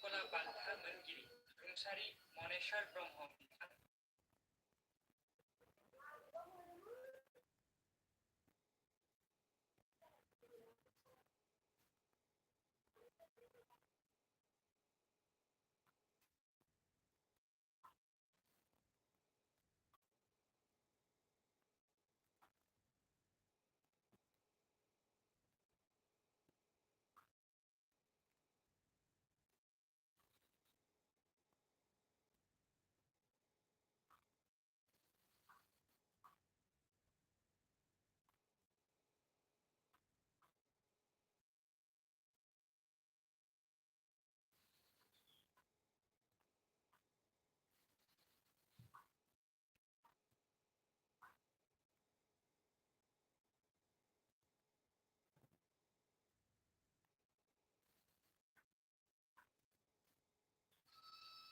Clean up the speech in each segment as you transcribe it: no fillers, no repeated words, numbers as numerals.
कला बान्था मोनगिरि रुंसारि मनेश्वर ब्रह्म बिथां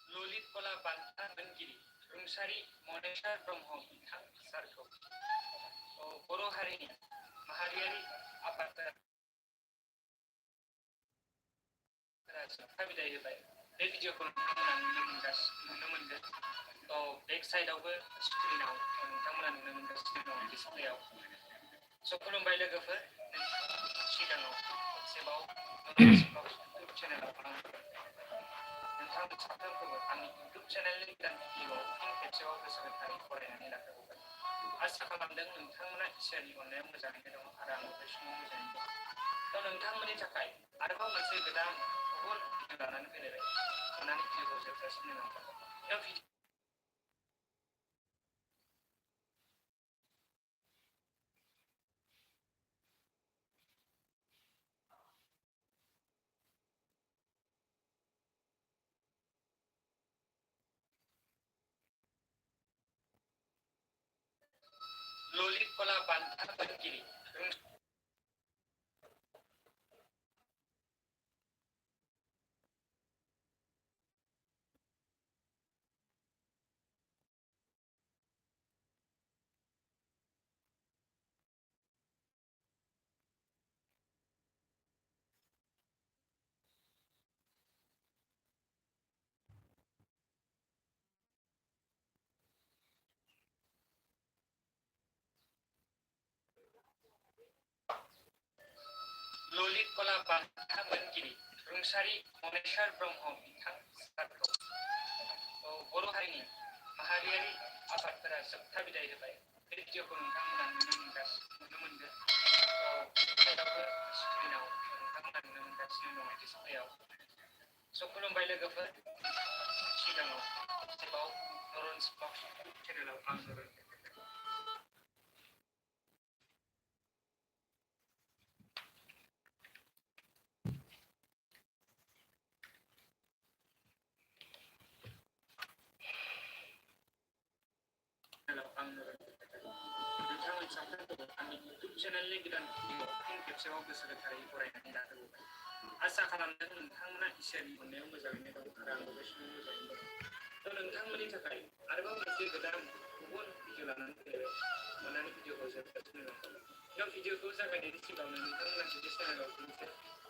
ललित कला बान्था मोनगिरि रुंसारि मनेश्वर ब्रह्म बिथां सारखौ बर' हारिनि माहारियारि आफादफोरा जोबथा बिदाय होबाय। बे भिडिअखौ नोंथांमोना नुनो मोनगोन। बेक साइडआवबो स्क्रिनाव नोंथांमोना नुनो मोनगासिनो दं डिसप्लेयाव। खुलुमबाय लोगोफोर, सिगाङाव खेबसेबाव इउटुब चेनेलाव नोंथां साफ्रोमखौबो आंनि इउटुब चेनेलनि गोदान भिडिअआव फिन खेबसेबाव गोसो गोथारै फरायनानै लाखिबावबाय। आसा खालामदों नोंथांमोना इसोरनि अननायाव मोजाङैनो दं आरो आंबो बे समाव मोजाङैनो दं। नोंथांमोननि थाखाय आरोबाव मोनसे गोदान गुबुन भिडिअ लानानै फैलायबाय। अन्नानै भिडिअखौ जोबजासिम नायलांबाय। ललित कला बान्था मोनगिरि ललित कला बान्था मोनगिरि रुंसारि मनेश्वर ब्रह्म बिथां सारखौ बर' हारिनि माहारियारि आफादफोरा जोबथा बिदाय होबाय। बे भिडिअखौ नोंथांमोना नुनो मोनगोन। साइडआवबो स्क्रिनाव नोंथांमोना नुनो मोनगासिनो दं डिसप्लेयाव। खुलुमबाय लोगोफोर, सिगाङाव खेबसेबाव नरन्स ब्लग्स इउटुब चेनेलाव आं नरन नोंथांमोन साफ्रोमखौबो आंनि इउटुब चेनेलनि गोदान भिडिअआव फिन खेबसेबाव गोसो गोथारै फरायनानै लाखिबावबाय। आसा खालामदों नोंथांमोना इसोरनि अननायाव मोजाङैनो दं आरो आंबो बे समाव मोजाङैनो दं। नोंथांमोननि थाखाय आरोबाव मोनसे गोदान गुबुन भिडिअ लानानै फैलायबाय। अन्नानै भिडिअखौ जोबजासिम नायलांबाय। भिडिअखौ जागायनायनि सिगाङावनो नोंथांमोना जुदि चेनेलाव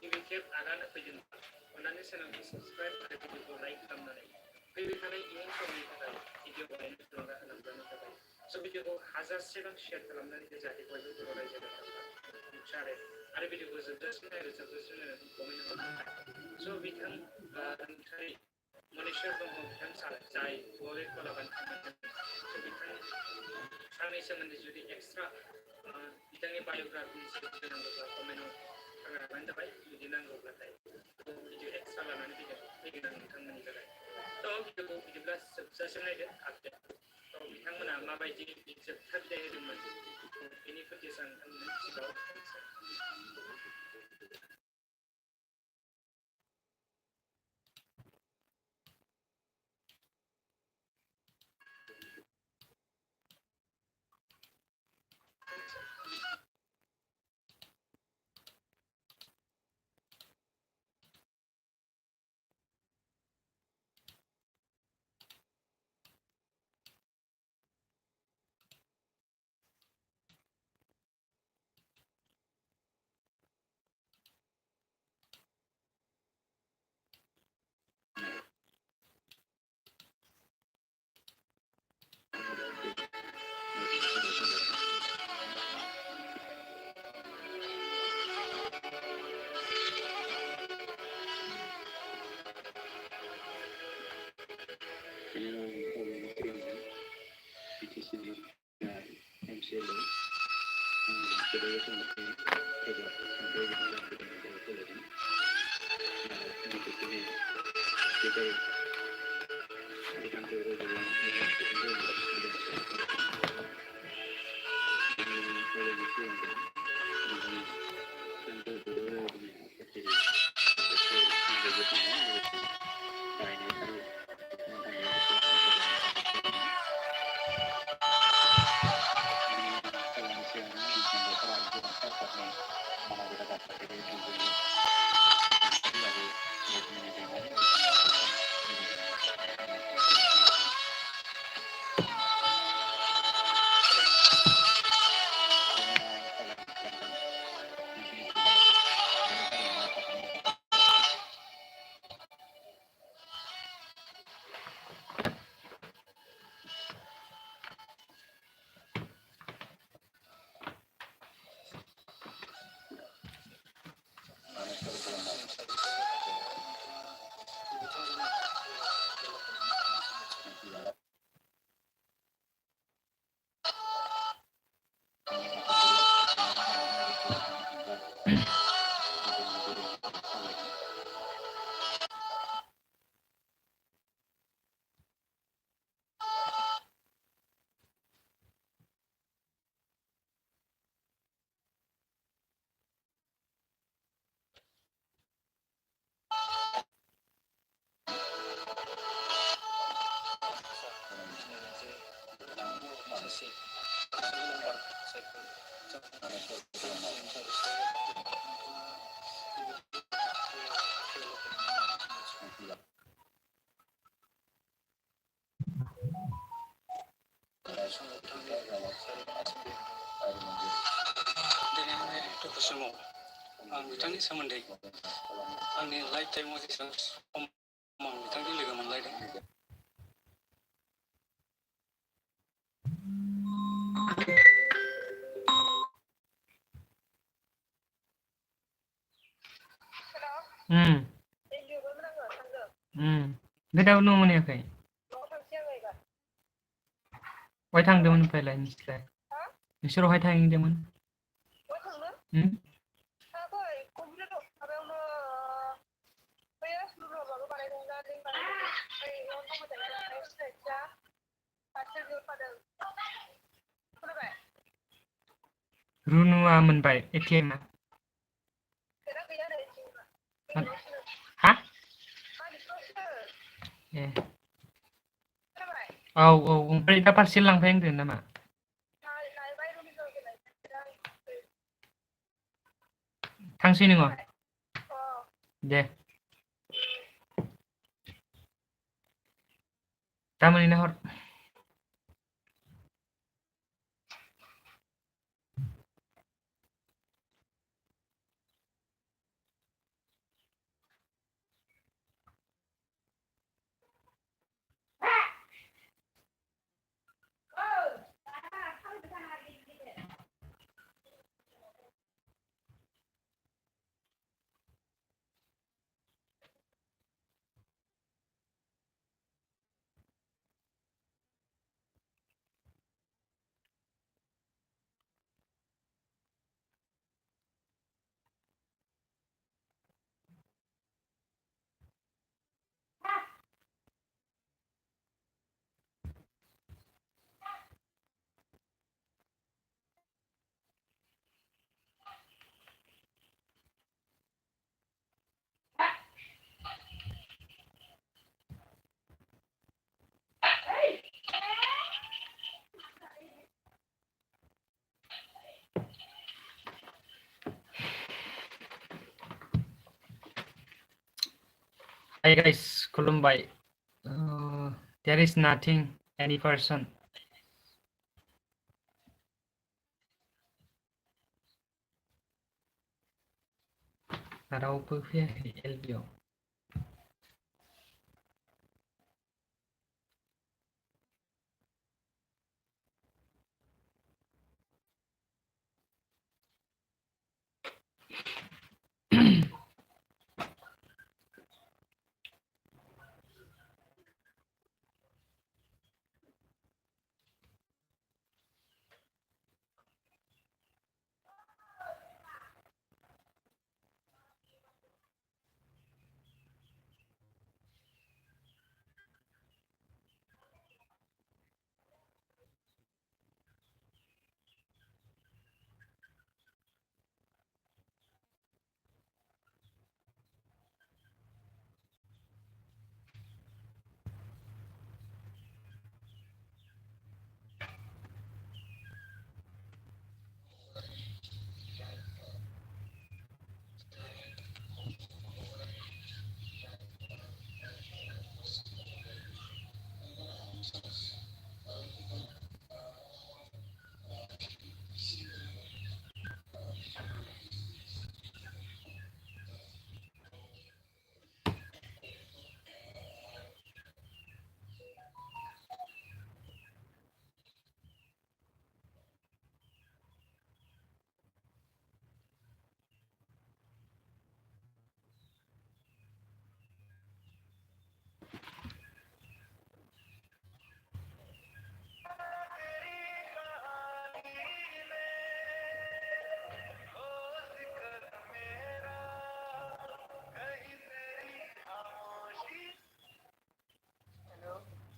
गिबि खेब आगान होफैदोंब्ला अन्नानै चेनेलखौ साबस्क्राइब आरो भिडिअखौ लाइक खालामनानै फैबाय थानाय इयुन समनि थाखाय भिडिअ बानायनो थुलुंगा होलांजानो थाखाय भिडिअखौ हाजारसेबां शेयार खालामनानै जाहाथे बयबो बर' रायजो राजाफ्रा आरो भिडिअखौ जोबजासिम नायनानै कमेन्ट खालामनो बिथां रुंसारि मनेश्वर ब्रह्म बिथां सार जाय ललित कला बान्था मोनदों। बिथां सारनि सोमोन्दै जुदि एक्सट्रा बिथांनि बाय'ग्राफि नांगौब्ला कमेन्टआव थांनो जाबाय। जुदि नांगौब्लाथाय भिडिअ एक्सट्रा लानानै फैगोन आं नोंथांमोननि थाखाय। भिडिअखौ बिदिब्ला जोबजासिम नायदो आपडेट। बिथांमोना माबायदि जोबथा बिदाय होदोंमोन बेनि फुटेज आं नोंथांमोननो सिगाङाव आं बिथांनि सोमोन्दै आंनि लाइफ टाइमाव जेसेबां सम आं बिथांजों लोगो मोनलायदों ओमफ्राय दाबो न' मोनहैयाखै? बहाय थांदोंमोन ओमफ्रायलाय नोंसोरलाय? नोंसोर बहाय थाहैदोंमोन? रुनुआ मोनबाय एटिएमआ? हा? ए औ औ ओमफ्राय दा पार्सेल लांफै होनदों नामा? थांसै नोङो? दे दा मोनहैना हर। Hi guys, खुलुमबाय. There is nothing, any person. रावबो फैयाखै एलबिआव.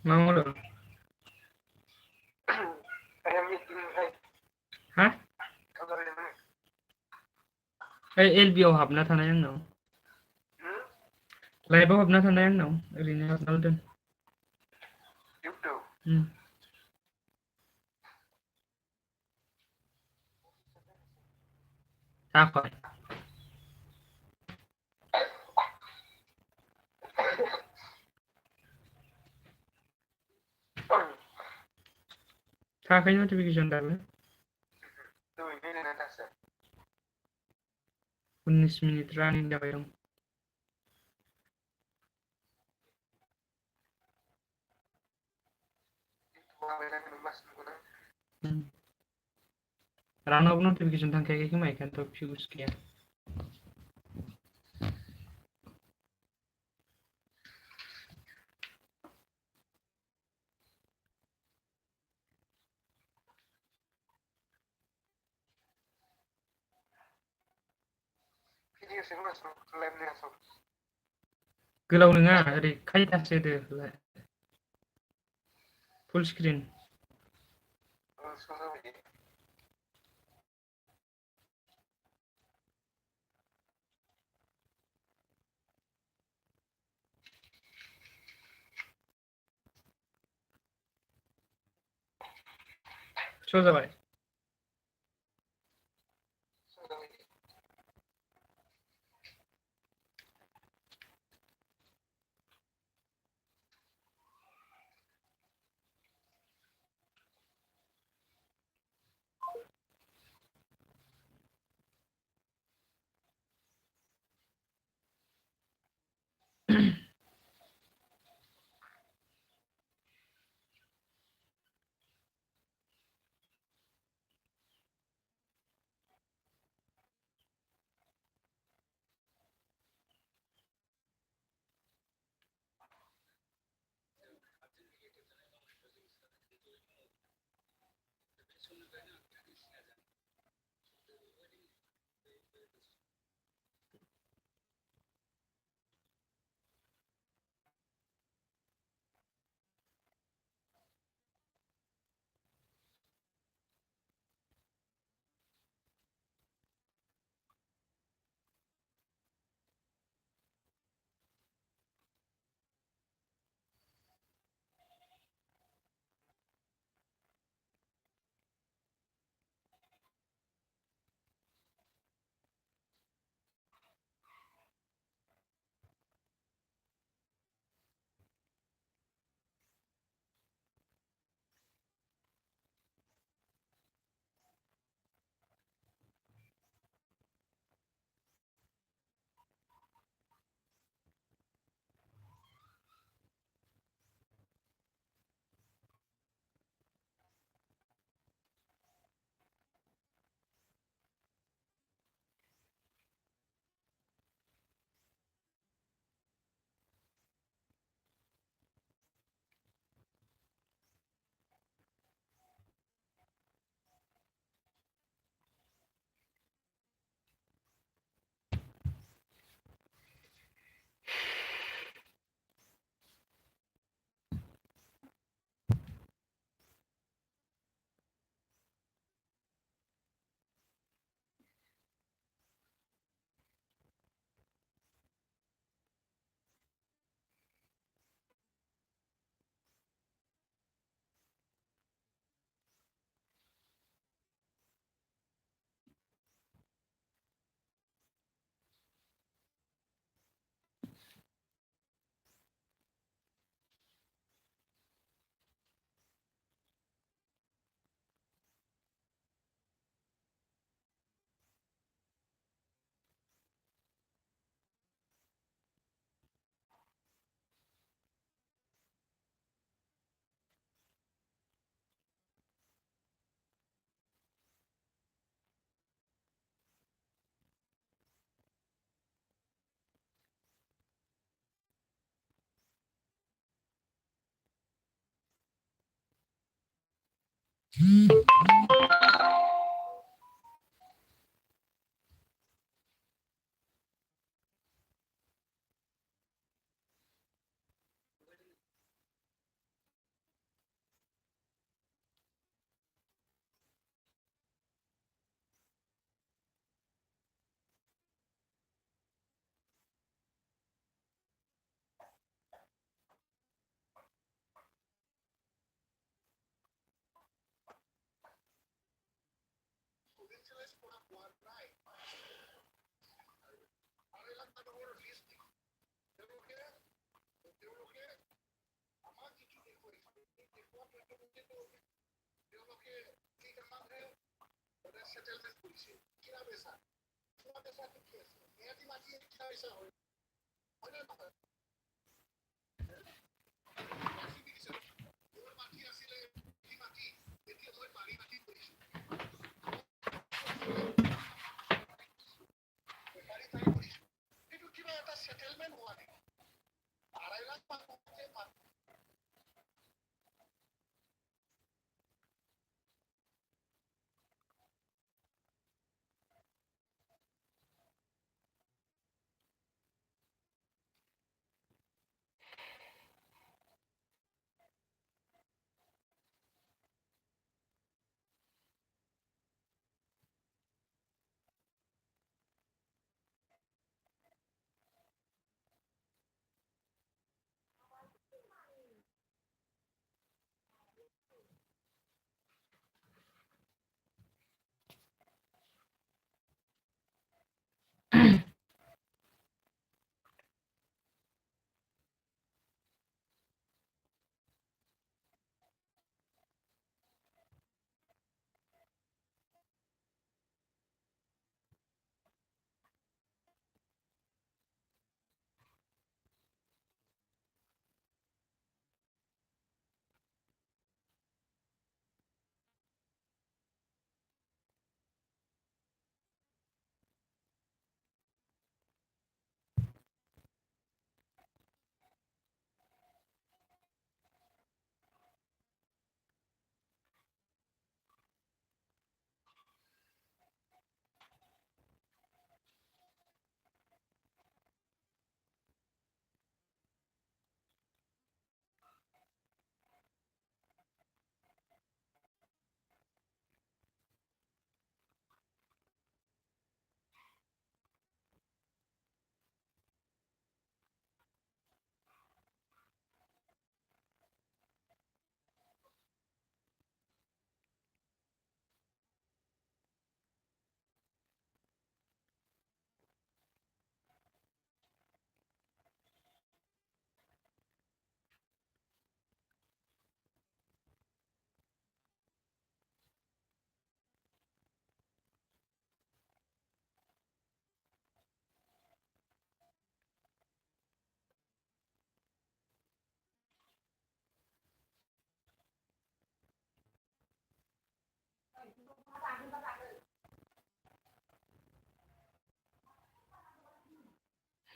मा मदद हा एलबि आव हाबना थानाय आंनाव लाइभआव हाबना थानाय आंनाव ओरैनो हाबना दोन जाबाय थायाखै नटिफिकेसन दाबो 19 मिनिट रानिं जाबाय दं रावनावबो नटिफिकेसन थांखायाखै खोमा बेखायनोथ' भिउस गैया गोलाव नङा ओरै खायदासो होदो फुल स्क्रिन स' जाबाय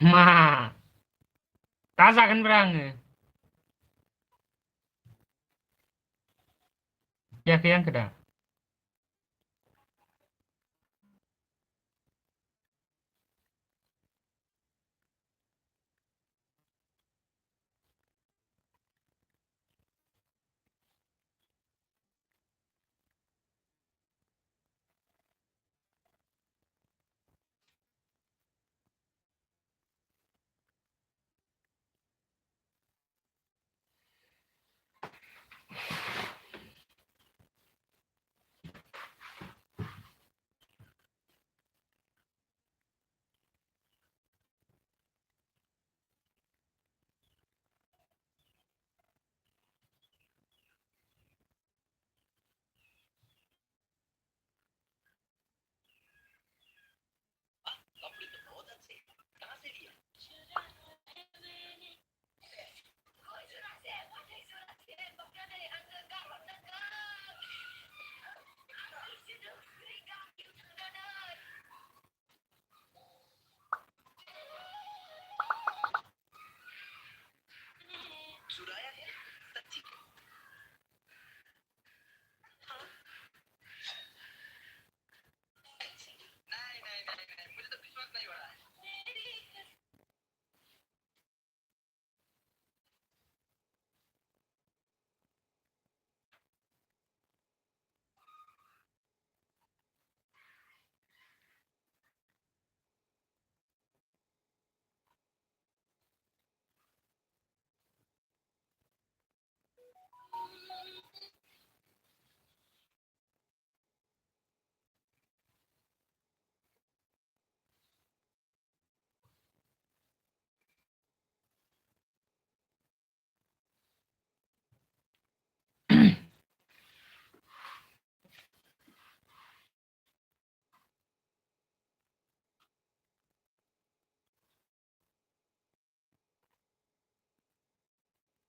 मा दा जागोनब्रा आङो फैयाखै आंखो दा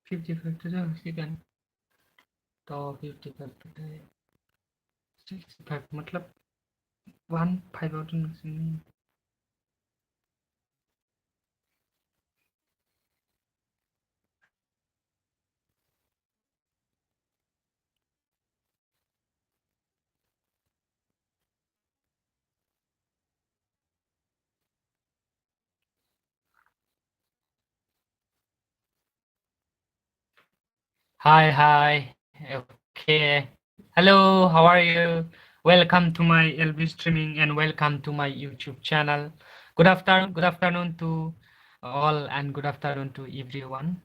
55 to the second तो 55 to 65 मतलब 1 5 out of Hi. Okay. Hello, how are you? Welcome to my LB streaming and welcome to my YouTube channel. Good afternoon to all and good afternoon to everyone.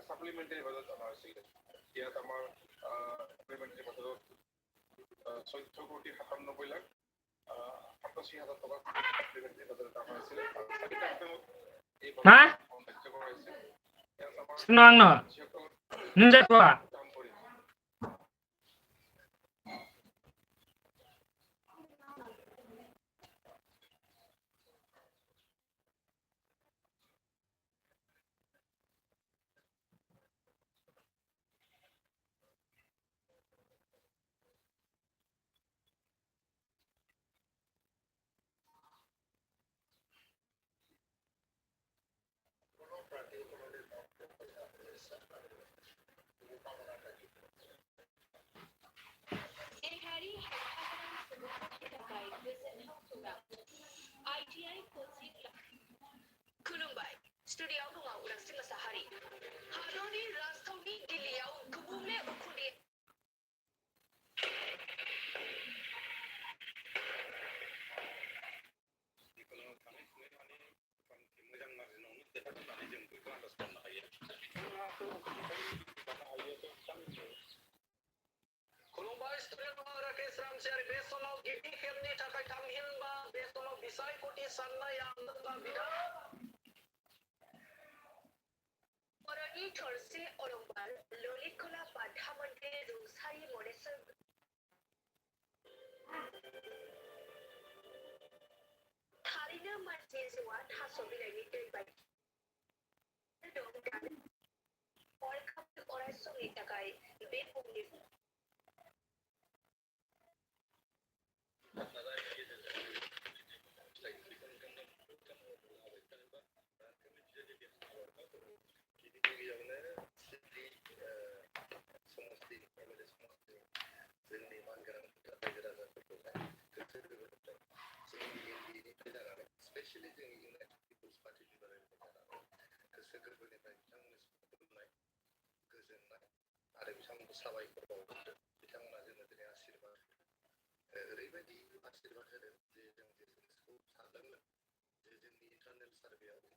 Supplementary budget আনা হৈছিল ইয়াত আমাৰ supplementary বাজেটত 14,97,00,000 87,000 টকা supplementary budget আনা হৈছিল হা No angno. Ninja tua. কাম কৰিম खुलुमबाय स्टुडिय'आव दङ उदांस्रि मोसाहारि हादरनि राजथावनि दिल्लीयाव गुबुंले उखुन्दै खुलुमबाय स्टुडिय'आव राकेश रामसियारि बे समाव गिबि खेबनि थाखाय थामहिनबा बे समाव बिसायख'थि साननाय आन्दोलनआ बिदा बर'नि थरसे अलंबार ललित कला बान्था मोनगिरि रुंसारि मनेस्वर थारैनो मानसि जिउआ थास' बिलाइनि दै बायदि दं हरखाबै अराय समनि थाखाय बे बुहुमनि स्पेशली जोंनि इउनाइटेड पिपल्स पार्टिनि बारै गोसो गोरबोनिफ्राय बिथांमोननि खुलुमनाय गोजोननाय आरो बिथांमोनखौ साबायखर बावहरदों बिथांमोना जोंनो दिनै आशीर्बाद ओरैबायदि आशीर्बाद होदों जे जों जे जिनिसखौ सानदोंमोन जे जोंनि इन्टारनेल सार्भेयाव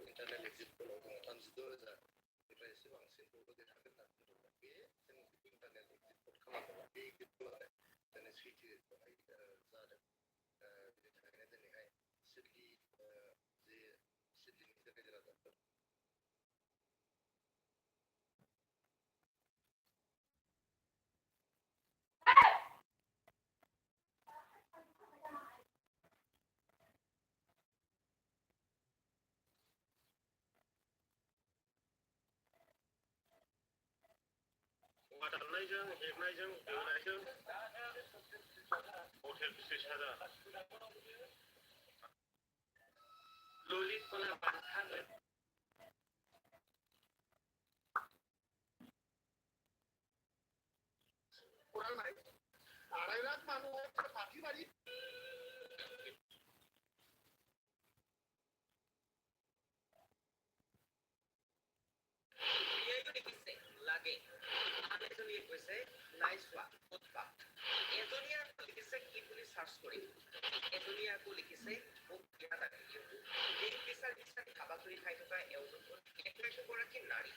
इन्टारनेल एक्जिट पोलाव जोङो 32,000निफ्राय एसे बांसिन बयबो देरहागोन होनना बुंदोंमोन बे जों इन्टारनेल एक्जिट पोल खालामदोंमोन बे एक्जिट पोलानो दिनै सैथो जादों बिनि थाखायनो दिनैहाय सिडनि जे सिडनिनि जे रायजो राजाफोर दाननायजों हेबनायजों होनायजों हटेल स्टेशना ललित कला बान्था पुरानाय 2.5 लाख মানুহৰ পাঠি বাৰী লাগে আবেদনীয়ে কৈছে নাই চোৱা উৎপা এজনীয়ে লিখিছে কি বুলি চাৰ্চ কৰি এজনীয়ে আকৌ লিখিছে মোক ইয়াত আহি এই বিচাৰি বিচাৰি হাবাথুৰি খাই থকা একগৰাকী নাৰী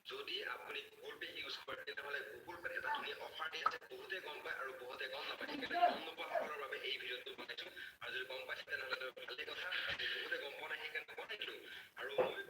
যদি আপুনি গুগল পে ইউজ কৰে তেতিয়াহ'লে গুগল পে এটা ধুনীয়া অফাৰ দি আছে বহুতে গম পায় আৰু বহুতে গম নাপায়